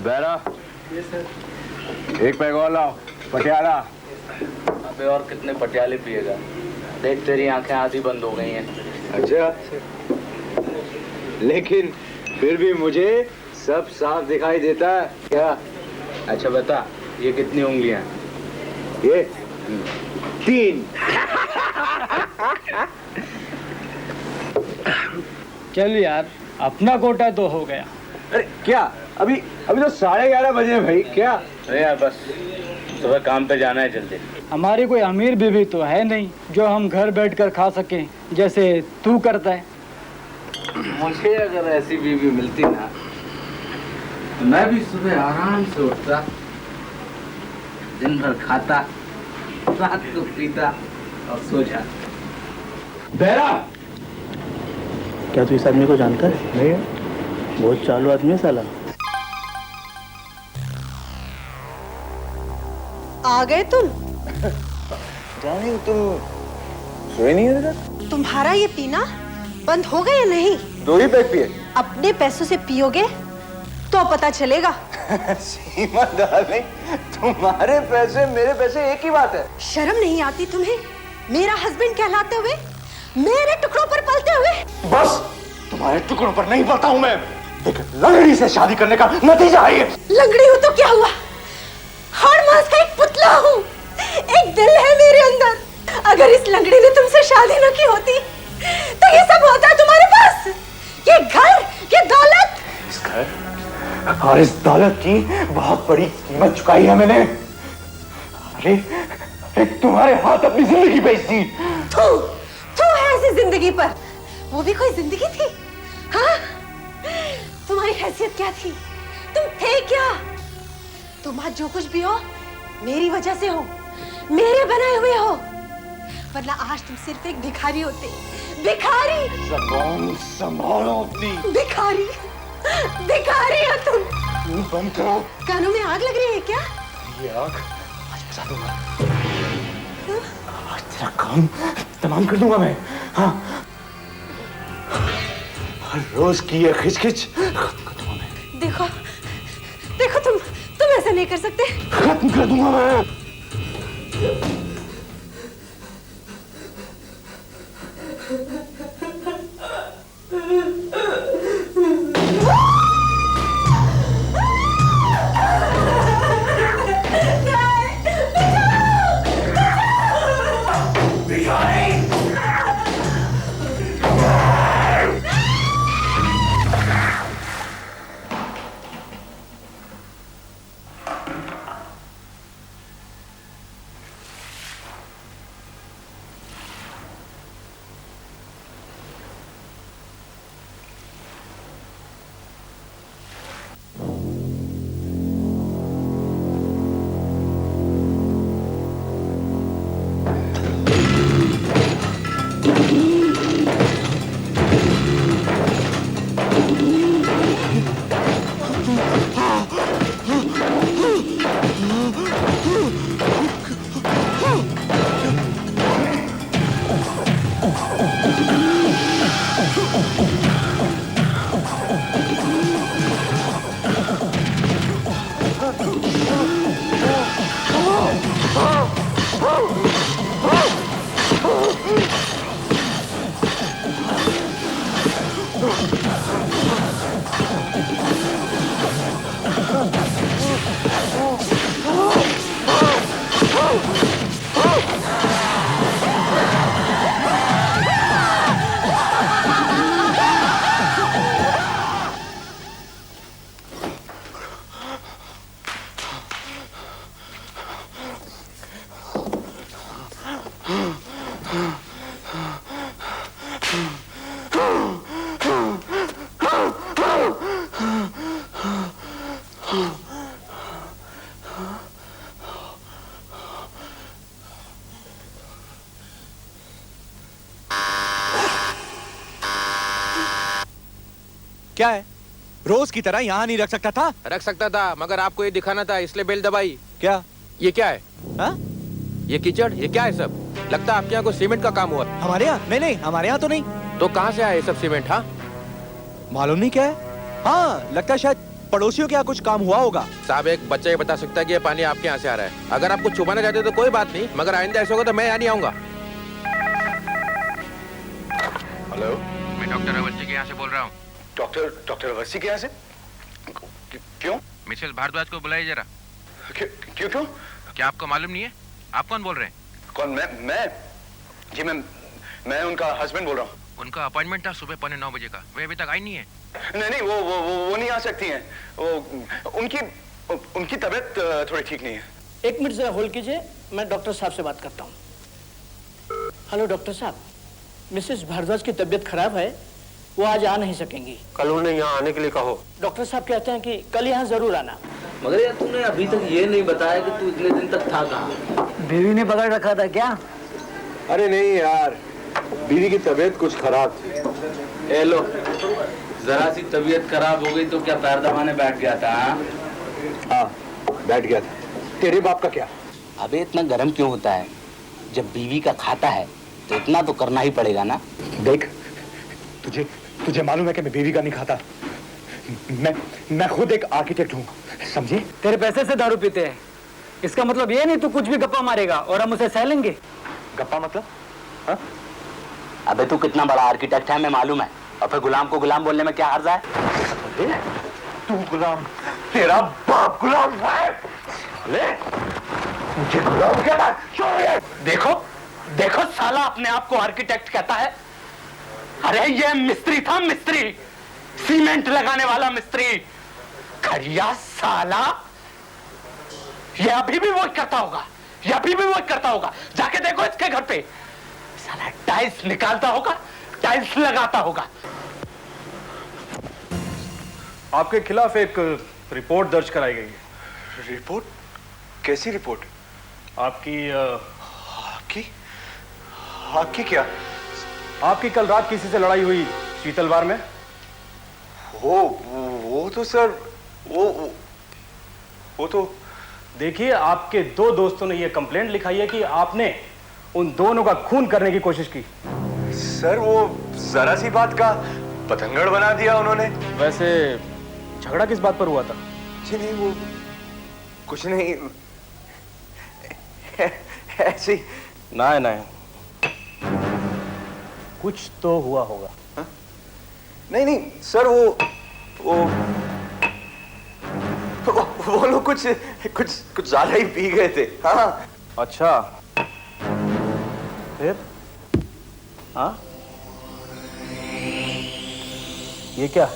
बैरा, एक पैग और लाओ, पटियाला। अबे और कितने पटियाले पिएगा? देख तेरी आंखें आधी बंद हो गई हैं। अच्छा, लेकिन फिर भी मुझे सब साफ दिखाई देता है क्या? अच्छा बता, ये कितनी उंगलियां? ये 3। चल यार, अपना कोटा तो हो गया। अरे क्या, अभी तो 11:30 बजे भाई। क्या? अरे यार बस, सुबह काम पे जाना है जल्दी। हमारी कोई अमीर बीवी तो है नहीं जो हम घर बैठकर खा सकें जैसे तू करता है। मुझे अगर ऐसी बीवी मिलती ना तो मैं भी सुबह आराम से उठता, दिन भर खाता, रात को पीता और सो जाता। बैरा, क्या तू इस आदमी को जानता है? नहीं। बहुत चालू आदमी है साला। आ गए तुम? जानी तुम सोए नहीं है तक? तुम्हारा ये पीना बंद हो गया या नहीं? 2 ही पैग पिए। अपने पैसों से पियोगे तो पता चलेगा। सीमा डार्लिंग, तुम्हारे पैसे मेरे पैसे एक ही बात है। शर्म नहीं आती तुम्हें? मेरा हस्बैंड कहलाते हुए, मेरे टुकड़ों पर पलते हुए। बस तुम्हारे टुकड़ों पर नहीं पलता हूं मैं। देख, लंगड़ी से शादी करने का नतीजा है ये। लंगड़ी हूं तो क्या हुआ? हाड़ मांस का एक पुतला हूं। एक दिल है मेरे अंदर। अगर इस लंगड़ी ने तुमसे शादी न की होती तो ये सब होता है तुम्हारे पास। ये घर, ये दौलत। इस घर और इस दौलत की बहुत बड़ी कीमत चुकाई है मैंने। अरे तुम्हारे हाथ अपनी जिंदगी बेच दी। तू है ऐसी जिंदगी पर। वो भी कोई जिंदगी थी? हाँ? तुम्हारी हैसियत क्या थी? तुम थे क्या? तुम आज जो कुछ भी हो मेरी वजह से हो, मेरे बनाए हुए हो, वरना आज तुम सिर्फ एक भिखारी होते। भिखारी। ज़बान संभालो अपनी। भिखारी, भिखारी हो तुम। मुंह बंद करो। कानों में आग लग रही है क्या? ये आग आज बुझा दूंगा। आज तेरा काम तमाम कर दूंगा मैं। हाँ, हर रोज की ये खिचखिच खत्म कर दूंगा मैं। देखो, देखो तुम ऐसा नहीं कर सकते। खत्म कर दूंगा मैं। क्या है? रोज की तरह यहाँ नहीं रख सकता था? रख सकता था, मगर आपको ये दिखाना था इसलिए बेल दबाई। क्या? ये क्या है? हा? ये कीचड़, ये क्या है सब? लगता है आपके यहाँ कोई सीमेंट का काम हुआ। हमारे यहाँ? नहीं नहीं, हमारे यहाँ तो नहीं। तो कहाँ से आया ये सब सीमेंट? हाँ, मालूम नहीं क्या है। हाँ, लगता है शायद पड़ोसियों के यहाँ कुछ काम हुआ होगा। साहब एक बच्चा ही बता सकता है कि ये पानी आपके यहाँ से आ रहा है। अगर आप कुछ छुपाना चाहते हो तो कोई बात नहीं, मगर आइंदा ऐसा होगा तो मैं यहाँ नहीं आऊंगा। हेलो, मैं डॉक्टर अवस्थी के यहाँ से बोल रहा हूँ। डॉक्टर अवस्थी के यहाँ से? क्यों? मिसेस भारद्वाज को बुलाइए जरा। क्यों? क्या आपको मालूम नहीं है? आप कौन बोल रहे हैं? कौन? मैं जी मैं उनका हस्बैंड बोल रहा हूँ। उनका अपॉइंटमेंट था सुबह 9:15 का, वे अभी तक आई नहीं है। नहीं, वो नहीं आ सकती हैं। वो उनकी तबीयत थोड़ी ठीक नहीं है। एक मिनट जरा होल्ड कीजिए, मैं डॉक्टर साहब से बात करता हूँ। हेलो डॉक्टर साहब, मिसेस भारद्वाज की तबीयत खराब है, वो आज आ नहीं सकेंगी। कल उन्हें यहाँ आने के लिए कहो। डॉक्टर साहब कहते हैं कि कल यहाँ जरूर आना। मगर यार तूने अभी तक ये नहीं बताया कि तू इतने दिन तक था कहाँ? बीवी ने पकड़ रखा था क्या? अरे नहीं यार, बीवी की तबीयत कुछ खराब थी। ए लो, जरा सी तबीयत खराब हो गई तो क्या पैर दबाने बैठ गया था? हाँ, बैठ गया था। तेरे बाप का क्या? अबे इतना गर्म क्यों होता है? जब बीवी का खाता है तो इतना तो करना ही पड़ेगा ना। देख, तुझे मालूम है कि मैं बीवी का नहीं खाता। मैं खुद एक आर्किटेक्ट हूँ, समझे? तेरे पैसे से दारू पीते हैं, इसका मतलब ये नहीं तू कुछ भी गप्पा मारेगा और हम उसे सह लेंगे। गप्पा मतलब? हाँ? अबे तू कितना बड़ा आर्किटेक्ट है हमें मालूम है, और फिर गुलाम को गुलाम बोलने में क्या हर्ज है? तू गुलाम, तेरा बाप गुलाम है। ले, मुझे गुलाम कहता है। देखो साला अपने आप को आर्किटेक्ट कहता है। अरे ये मिस्त्री था, मिस्त्री, सीमेंट लगाने वाला मिस्त्री। खरिया साला, ये अभी भी वही करता होगा, जाके देखो इसके घर पे। साला टाइल्स निकालता होगा, टाइल्स लगाता होगा। आपके खिलाफ एक रिपोर्ट दर्ज कराई गई है। रिपोर्ट? कैसी रिपोर्ट? आपकी क्या? आपकी कल रात किसी से लड़ाई हुई शीतलवार में। वो तो सर, वो तो देखिए, आपके दो दोस्तों ने यह कंप्लेंट लिखाई है कि आपने उन दोनों का खून करने की कोशिश की। सर, वो जरा सी बात का पतंगड़ बना दिया उन्होंने। वैसे झगड़ा किस बात पर हुआ था? जी नहीं, वो कुछ नहीं, ऐसे ही। नहीं, कुछ तो हुआ होगा। हा? नहीं सर, वो लोग कुछ ज्यादा ही पी गए थे। हाँ। अच्छा, फिर? हाँ, ये क्या?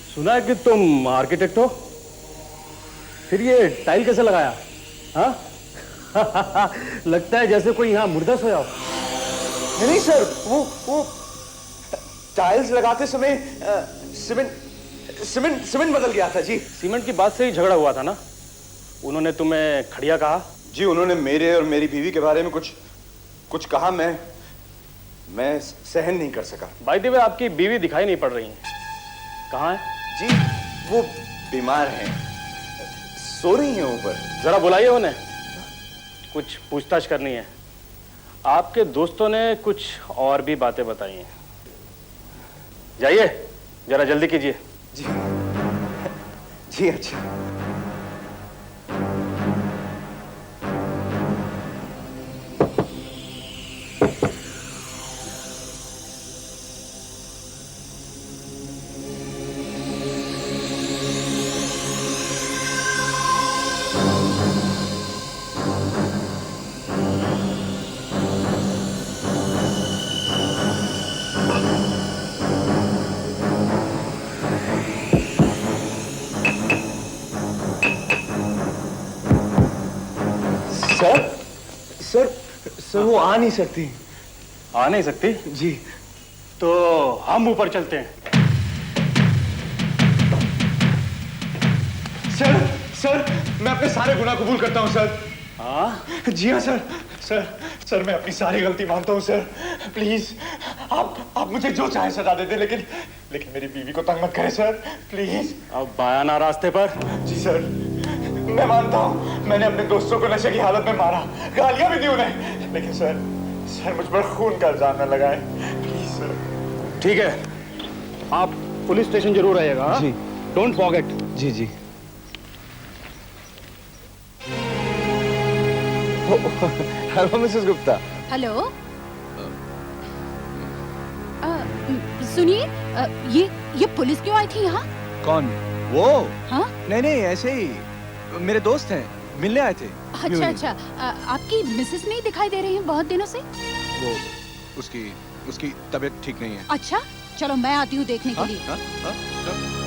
सुना है कि तुम आर्किटेक्ट हो, फिर ये टाइल कैसे लगाया? हाँ? लगता है जैसे कोई यहाँ मुर्दा सोया हो। नहीं सर, वो टाइल्स लगाते समय सीमेंट बदल गया था जी। सीमेंट की बात से ही झगड़ा हुआ था ना? उन्होंने तुम्हें खड़िया कहा? जी, उन्होंने मेरे और मेरी बीवी के बारे में कुछ कहा। मैं सहन नहीं कर सका। बाय द वे, आपकी बीवी दिखाई नहीं पड़ रही है, कहाँ है? जी, वो बीमार हैं, सो रही हैं ऊपर। जरा बुलाइए उन्हें, कुछ पूछताछ करनी है। आपके दोस्तों ने कुछ और भी बातें बताई हैं। जाइए, जरा जल्दी कीजिए। जी अच्छा। सर, वो आ नहीं सकती। आ नहीं सकती? जी। तो हम ऊपर चलते हैं। सर सर, मैं अपने सारे गुनाह कबूल करता हूँ सर। हाँ? जी हाँ सर। सर मैं अपनी सारी गलती मानता हूँ सर। प्लीज आप मुझे जो चाहे सजा दे दे, लेकिन मेरी बीवी को तंग मत करें सर, प्लीज। अब आया ना रास्ते पर? जी सर, मैं मानता हूँ मैंने अपने दोस्तों को नशे की हालत में मारा, गालियां भी दी उन्हें, लेकिन सर मुझ पर खून का इल्जाम न लगाएं, प्लीज सर। ठीक है, आप पुलिस स्टेशन जरूर आइएगा। जी। Don't forget. जी जी। Hello Mrs Gupta. हेलो। सुनिए, ये पुलिस क्यों आई थी यहाँ? कौन? वो? हाँ? नहीं ऐसे ही मेरे दोस्त हैं, मिलने आए थे। अच्छा, आपकी मिसेस नहीं दिखाई दे रही हैं बहुत दिनों से? वो उसकी तबीयत ठीक नहीं है। अच्छा, चलो मैं आती हूँ देखने के लिए।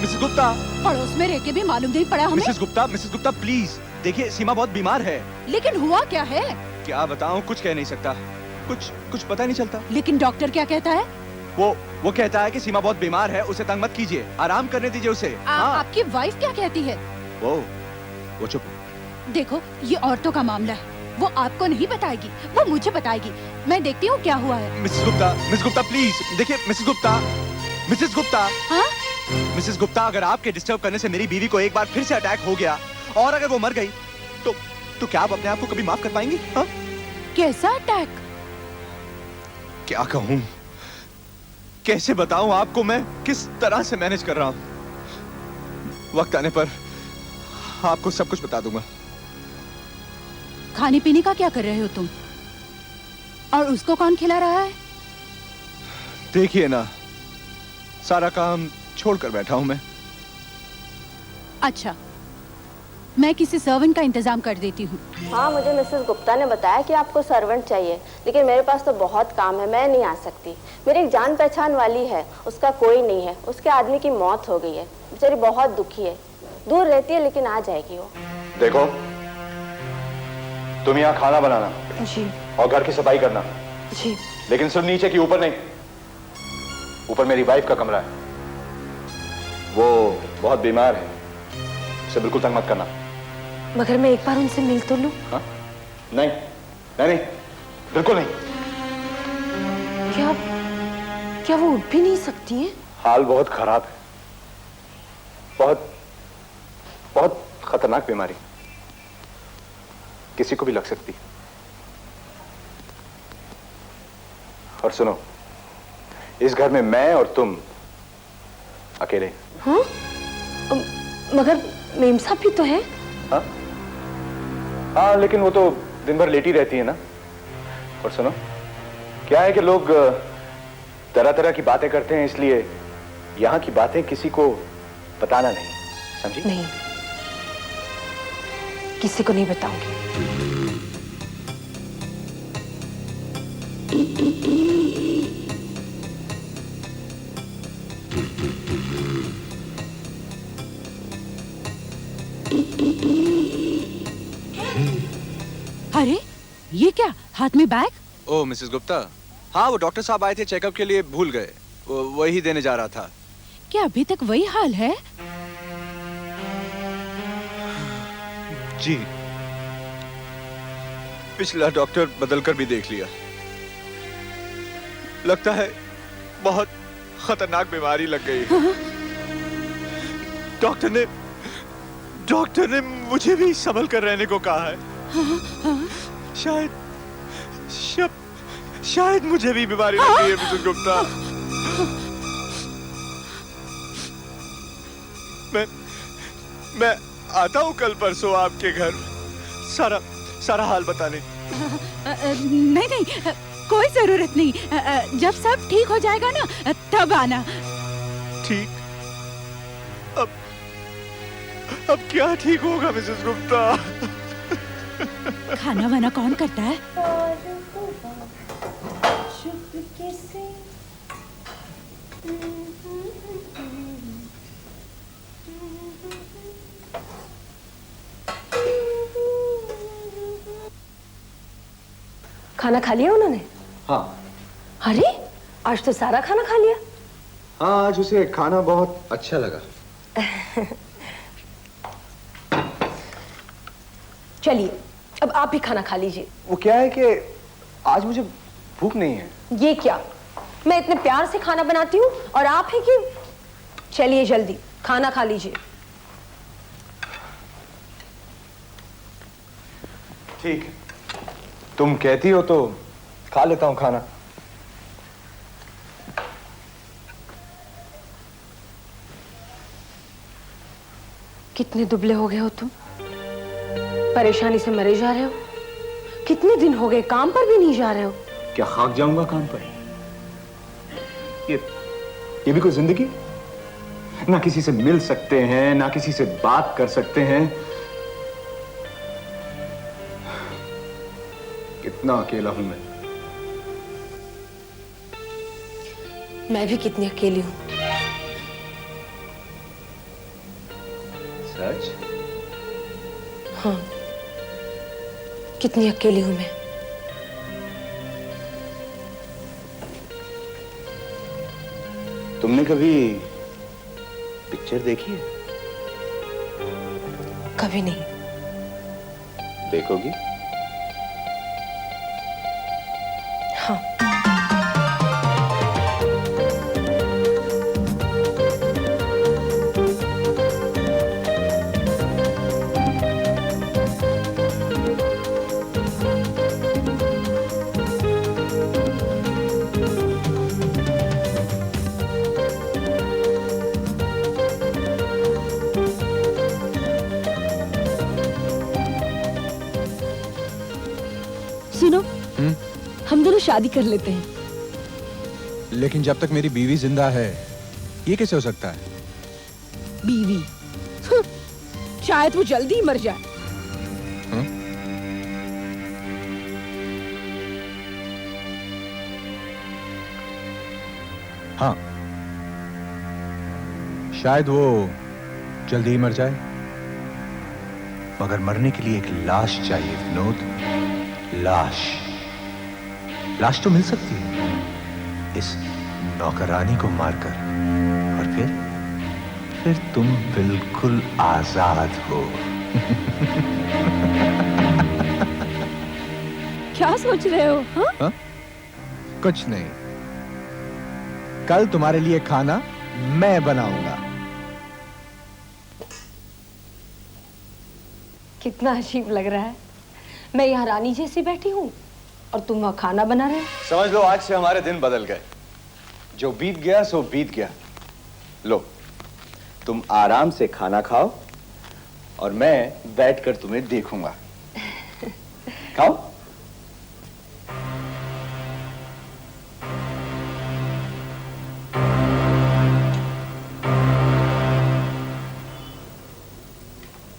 मिसेस गुप्ता। पड़ोस में रह के भी मालूम नहीं पड़ा हमें। मिसेस गुप्ता प्लीज देखिए, सीमा बहुत बीमार है। लेकिन हुआ क्या है? क्या बताऊं, कुछ कह नहीं सकता, कुछ पता नहीं चलता। लेकिन डॉक्टर क्या कहता है? वो कहता है कि सीमा बहुत बीमार है, उसे तंग मत कीजिए, आराम करने दीजिए उसे। हाँ। आपकी वाइफ क्या कहती है? वो चुप। देखो, ये औरतों का मामला है, वो आपको नहीं बताएगी, वो मुझे बताएगी। मैं देखती हूँ क्या हुआ है। मिसेस गुप्ता प्लीज देखिए। मिसेस गुप्ता। हाँ? मिसेस गुप्ता, अगर आपके डिस्टर्ब करने से मेरी बीवी को एक बार फिर से अटैक हो गया और अगर वो मर गई तो क्या आप अपने आप को कभी माफ कर पाएंगी? हाँ? कैसा अटैक? क्या कहूं, कैसे बताऊं आपको मैं किस तरह से मैनेज कर रहा हूं। वक्त आने पर आपको सब कुछ बता दूंगा। खाने पीने का क्या कर रहे हो तुम? और उसको कौन खिला रहा है? देखिए ना, सारा काम छोड़कर बैठा हूं मैं। अच्छा, मैं किसी सर्वेंट का इंतजाम कर देती हूँ। हाँ, मुझे मिसेस गुप्ता ने बताया कि आपको सर्वेंट चाहिए, लेकिन मेरे पास तो बहुत काम है, मैं नहीं आ सकती। मेरी एक जान पहचान वाली है, उसका कोई नहीं है, उसके आदमी की मौत हो गई है, बेचारी बहुत दुखी है, दूर रहती है लेकिन आ जाएगी वो। देखो, तुम यहाँ खाना बनाना जी और घर की सफाई करना जी, लेकिन सिर्फ नीचे की, ऊपर नहीं। ऊपर मेरी वाइफ का कमरा है, वो बहुत बीमार है, उसे बिल्कुल तंग मत करना। मगर मैं एक बार उनसे मिल तो लूं? हाँ? नहीं, बिल्कुल नहीं। क्या वो उठ भी नहीं सकती हैं? हाल बहुत खराब है, बहुत खतरनाक बीमारी, किसी को भी लग सकती है। और सुनो, इस घर में मैं और तुम अकेले। हाँ? मगर मेम साहब भी तो है। हाँ, लेकिन वो तो दिन भर लेटी रहती है ना। और सुनो, क्या है कि लोग तरह तरह की बातें करते हैं, इसलिए यहाँ की बातें किसी को बताना नहीं, समझी? नहीं, किसी को नहीं बताऊंगी। अरे, ये क्या हाथ में बैग? ओ मिसेस गुप्ता, हाँ वो डॉक्टर साहब आए थे चेकअप के लिए, भूल गए, वही देने जा रहा था। क्या अभी तक वही हाल है? जी, पिछला डॉक्टर बदलकर भी देख लिया, लगता है बहुत खतरनाक बीमारी लग गई। हाँ? डॉक्टर ने मुझे भी संभल कर रहने को कहा है। हाँ? शायद मुझे भी बीमारी लग गई है मिसेस गुप्ता। मैं आता हूँ कल परसों आपके घर, सारा हाल बताने। नहीं, कोई जरूरत नहीं, जब सब ठीक हो जाएगा ना तब आना। ठीक? अब क्या ठीक होगा मिसेस गुप्ता? खाना वाना कौन करता है? खाना खा लिया उन्होंने? हाँ, अरे आज तो सारा खाना खा लिया। हाँ, आज उसे खाना बहुत अच्छा लगा। चलिए अब आप भी खाना खा लीजिए। वो क्या है कि आज मुझे भूख नहीं है। ये क्या, मैं इतने प्यार से खाना बनाती हूँ और आप हैं कि। चलिए जल्दी खाना खा लीजिए। ठीक है, तुम कहती हो तो खा लेता हूं खाना। कितने दुबले हो गए हो तुम, परेशानी से मरे जा रहे हो। कितने दिन हो गए काम पर भी नहीं जा रहे हो। क्या खाक जाऊंगा काम पर? ये भी कोई जिंदगी? ना किसी से मिल सकते हैं, ना किसी से बात कर सकते हैं। कितना अकेला हूं मैं भी कितनी अकेली हूं। सच? हाँ, कितनी अकेली हूं मैं। तुमने कभी पिक्चर देखी है? कभी नहीं। देखोगी? हाँ। सुनो, हम दोनों शादी कर लेते हैं। लेकिन जब तक मेरी बीवी जिंदा है, ये कैसे हो सकता है? बीवी? शायद वो जल्दी ही मर जाए। हाँ, शायद वो जल्दी ही मर जाए, मगर मरने के लिए एक लाश चाहिए विनोद। लाश तो मिल सकती है इस नौकरानी को मारकर, और फिर तुम बिल्कुल आजाद हो। क्या सोच रहे हो? हाँ? कुछ नहीं, कल तुम्हारे लिए खाना मैं बनाऊंगा। कितना अजीब लग रहा है, मैं यहाँ रानी जैसी बैठी हूँ और तुम वहाँ खाना बना रहे हो। समझ लो आज से हमारे दिन बदल गए। जो बीत गया सो बीत गया। लो, तुम आराम से खाना खाओ और मैं बैठकर तुम्हें देखूंगा। खाओ।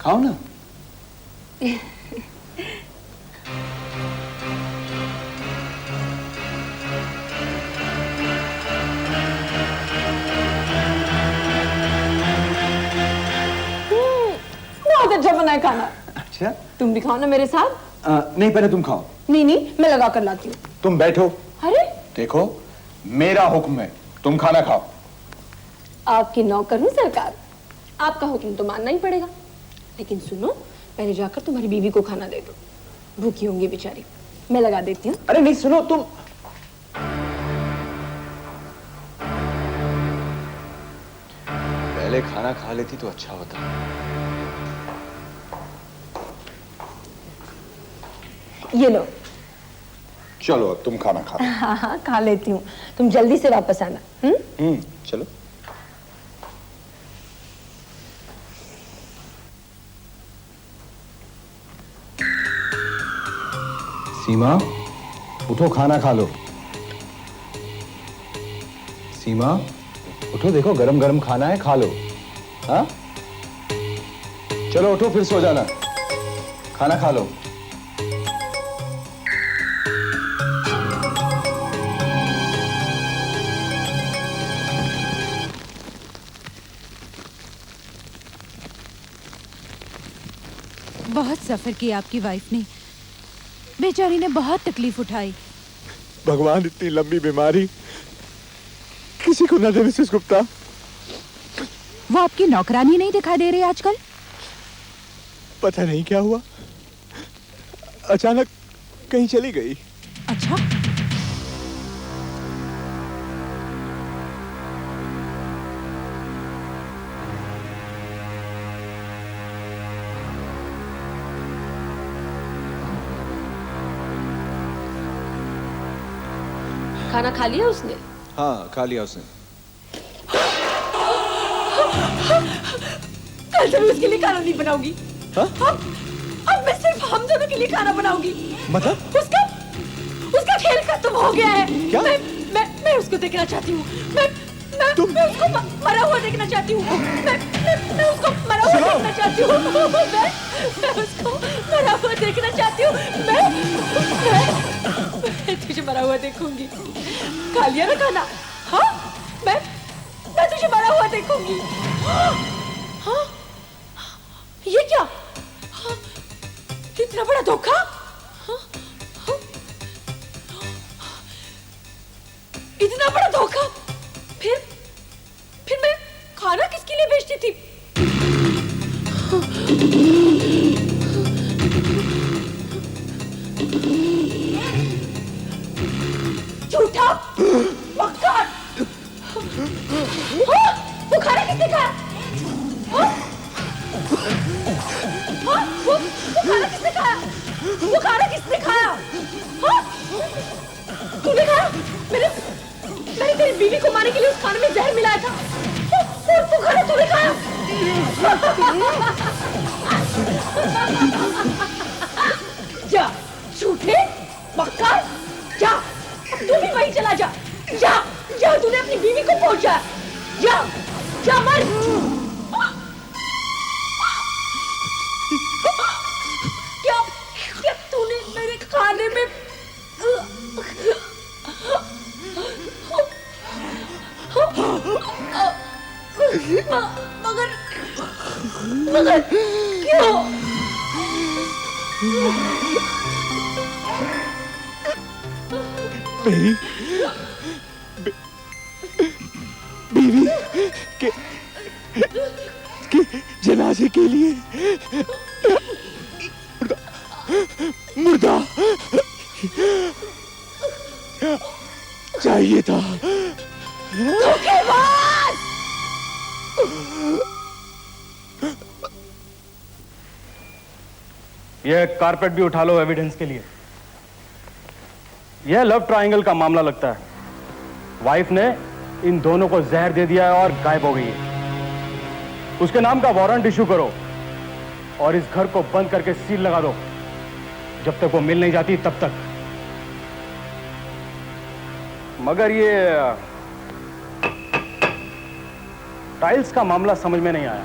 खाओ ना। बहुत अच्छा बना है खाना। अच्छा, तुम भी खाओ ना मेरे साथ। नहीं, पहले तुम खाओ। नहीं, मैं लगा कर लाती हूँ। तुम बैठो। अरे देखो, मेरा हुक्म है, तुम खाना खाओ। आपकी नौकर हूँ सरकार, आपका हुक्म तो मानना ही पड़ेगा। लेकिन सुनो, पहले जाकर तुम्हारी बीवी को खाना दे दो, भूखी होंगी बेचारी। मैं लगा देती हूँ। अरे नहीं, सुनो तुम। पहले खाना खा लेती तो अच्छा होता। ये लो। चलो अब तुम खाना खा लो। हाँ, खा लेती हूँ। तुम जल्दी से वापस आना। चलो। सीमा, उठो, खाना खा लो। सीमा, उठो, देखो गरम गरम खाना है, खा लो। हाँ, चलो उठो, फिर सो जाना। खाना खा लो। बहुत सफर किया आपकी वाइफ ने, बेचारी ने बहुत तकलीफ उठाई। भगवान इतनी लंबी बीमारी किसी को न दे मिसेस गुप्ता। वो आपकी नौकरानी नहीं दिखाई दे रही आजकल? पता नहीं क्या हुआ, अचानक कहीं चली गई। अच्छा, खाना खा लिया उसने? हाँ, खा लिया उसने। कल से मैं उसके लिए खाना नहीं बनाऊंगी। अब मैं सिर्फ हम दोनों के लिए खाना बनाऊंगी। मतलब? उसका खेल खत्म हो गया है। क्या? मैं उसको देखना चाहती हूँ। मैं उसको मरा हुआ देखना चाहती हूँ। मैं उसको मरा हुआ देखना चाहती हूँ। मैं उसको मरा हुआ देखना चाहती हूँ। मैं तुझे मरा हुआ देखूंगी। खा लिया ना खाना? हाँ, मैं तुझे मरा हुआ देखूंगी। हाँ, ये क्या? हाँ, इतना बड़ा धोखा? हाँ, हाँ, इतना बड़ा धोखा? फिर मैं खाना किसके लिए बेचती थी? झूठा, मक्कार! वो खाना किसने खाया? वो खाना किसने खाया? वो खाना किसने खाया? तूने खाया? मैंने तेरी बीवी को मारने के लिए उस खाने में जहर मिलाया था। वो खाना तूने खाया? जा, झूठे, मक्कार, जा, तू भी वहीं चला जा। जा, तूने अपनी बीवी को पहुंचा। जा मर। क्या तूने मेरे खाने में मगर क्यों? मेरी बीवी के जनाजे के लिए मुर्दा चाहिए था। धोखेबाज! यह कारपेट भी उठा लो एविडेंस के लिए। यह लव ट्रायंगल का मामला लगता है। वाइफ ने इन दोनों को जहर दे दिया है और गायब हो गई है। उसके नाम का वारंट इशू करो और इस घर को बंद करके सील लगा दो जब तक वो मिल नहीं जाती तब तक। मगर ये टाइल्स का मामला समझ में नहीं आया।